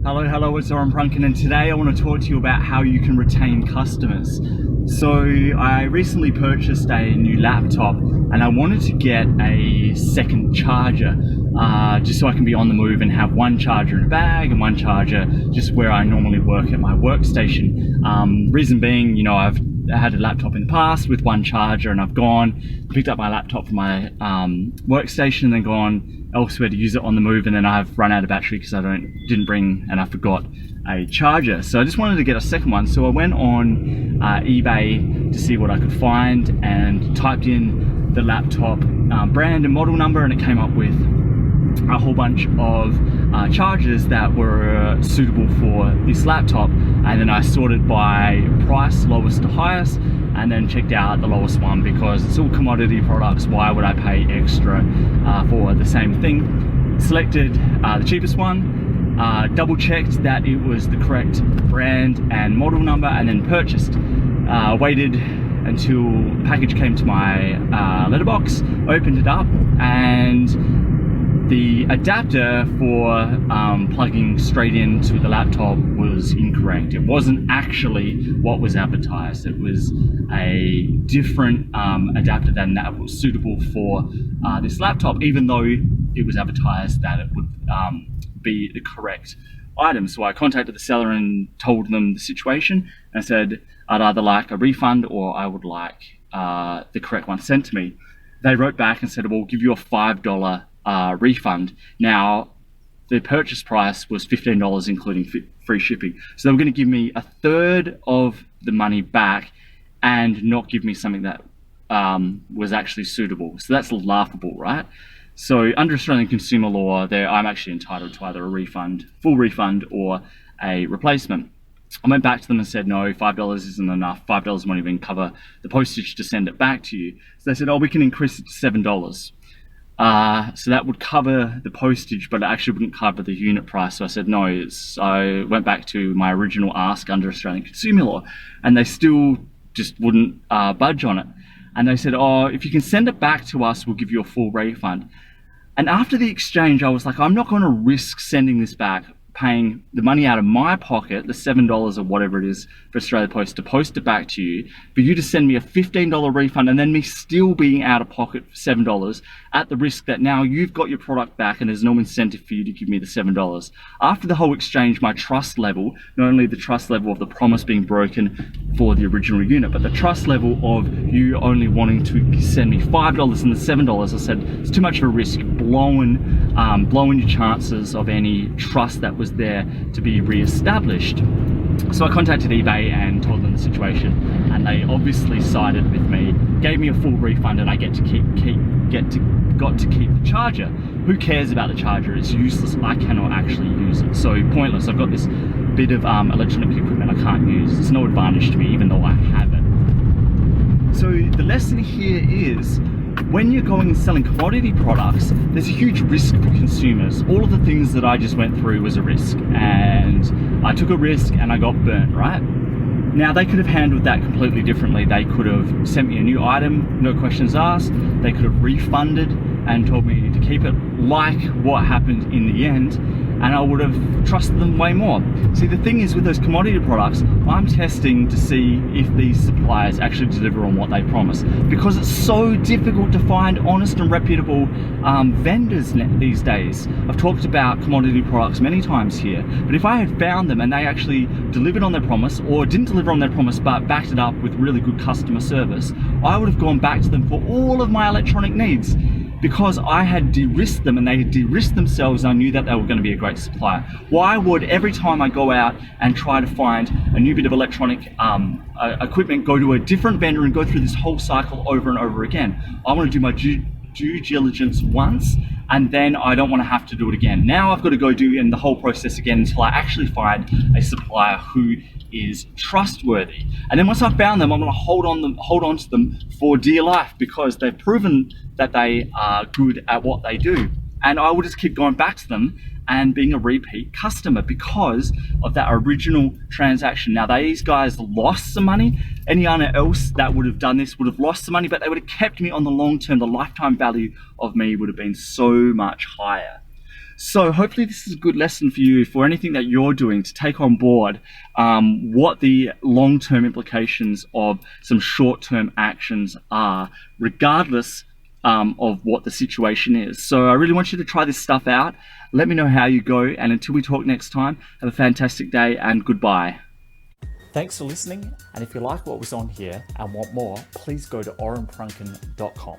Hello, it's Zoran Prunken, and today I want to talk to you about how you can retain customers. So I recently purchased a new laptop and I wanted to get a second charger just so I can be on the move and have one charger in a bag and one charger just where I normally work at my workstation. Reason being, I've had a laptop in the past with one charger and I've picked up my laptop from my workstation and then gone elsewhere to use it on the move, and then I've run out of battery because I didn't bring and I forgot a charger. So I just wanted to get a second one. So I went on eBay to see what I could find and typed in the laptop brand and model number, and it came up with a whole bunch of chargers that were suitable for this laptop, and then I sorted by price, lowest to highest, and then checked out the lowest one because it's all commodity products. Why would I pay extra for the same thing? Selected the cheapest one, double checked that it was the correct brand and model number, and then purchased. Waited until the package came to my letterbox, opened it up, and the adapter for plugging straight into the laptop was incorrect. It wasn't actually what was advertised. It was a different adapter than that was suitable for this laptop, even though it was advertised that it would be the correct item. So I contacted the seller and told them the situation, and I said I'd either like a refund or I would like the correct one sent to me. They wrote back and said, we'll give you a $5 refund. Now, the purchase price was $15 including free shipping. So they were going to give me a third of the money back and not give me something that was actually suitable. So that's laughable, right? So under Australian consumer law, I'm actually entitled to either a refund, full refund, or a replacement. I went back to them and said, no, $5 isn't enough. $5 won't even cover the postage to send it back to you. So they said, we can increase it to $7. So that would cover the postage, but it actually wouldn't cover the unit price. So I said no. I went back to my original ask under Australian consumer law, and they still just wouldn't budge on it. And they said, if you can send it back to us, we'll give you a full refund. And after the exchange, I was like, I'm not going to risk sending this back, paying the money out of my pocket, the $7 or whatever it is for Australia Post, to post it back to you, for you to send me a $15 refund and then me still being out of pocket for $7 at the risk that now you've got your product back and there's no incentive for you to give me the $7. After the whole exchange, my trust level, not only the trust level of the promise being broken for the original unit, but the trust level of you only wanting to send me $5 and the $7, I said, it's too much of a risk, blowing your chances of any trust that was there to be re-established. So I contacted eBay and told them the situation, and they obviously sided with me, gave me a full refund, and I got to keep the charger. Who cares about the charger? It's useless. I cannot actually use it, so pointless. I've got this bit of electronic equipment I can't use. It's no advantage to me, even though I have it. So the lesson here is, when you're going and selling commodity products, there's a huge risk for consumers. All of the things that I just went through was a risk, and I took a risk and I got burnt, right? Now, they could have handled that completely differently. They could have sent me a new item, no questions asked. They could have refunded and told me to keep it, like what happened in the end, and I would have trusted them way more. See, the thing is with those commodity products, I'm testing to see if these suppliers actually deliver on what they promise, because it's so difficult to find honest and reputable vendors these days. I've talked about commodity products many times here, but if I had found them and they actually delivered on their promise, or didn't deliver on their promise but backed it up with really good customer service, I would have gone back to them for all of my electronic needs, because I had de-risked them and they had de-risked themselves, and I knew that they were going to be a great supplier. Why would every time I go out and try to find a new bit of electronic equipment, go to a different vendor and go through this whole cycle over and over again? I want to do my due diligence once, and then I don't want to have to do it again. Now I've got to go do the whole process again until I actually find a supplier who is trustworthy. And then once I've found them, I'm going to hold on to them for dear life, because they've proven that they are good at what they do. And I will just keep going back to them and being a repeat customer because of that original transaction. Now, these guys lost some money. Anyone else that would have done this would have lost some money, but they would have kept me on the long term. The lifetime value of me would have been so much higher. So hopefully this is a good lesson for you for anything that you're doing to take on board what the long-term implications of some short-term actions are, regardless of what the situation is. So I really want you to try this stuff out. Let me know how you go, and until we talk next time, have a fantastic day and goodbye. Thanks for listening, and if you like what was on here and want more, please go to orenprunken.com.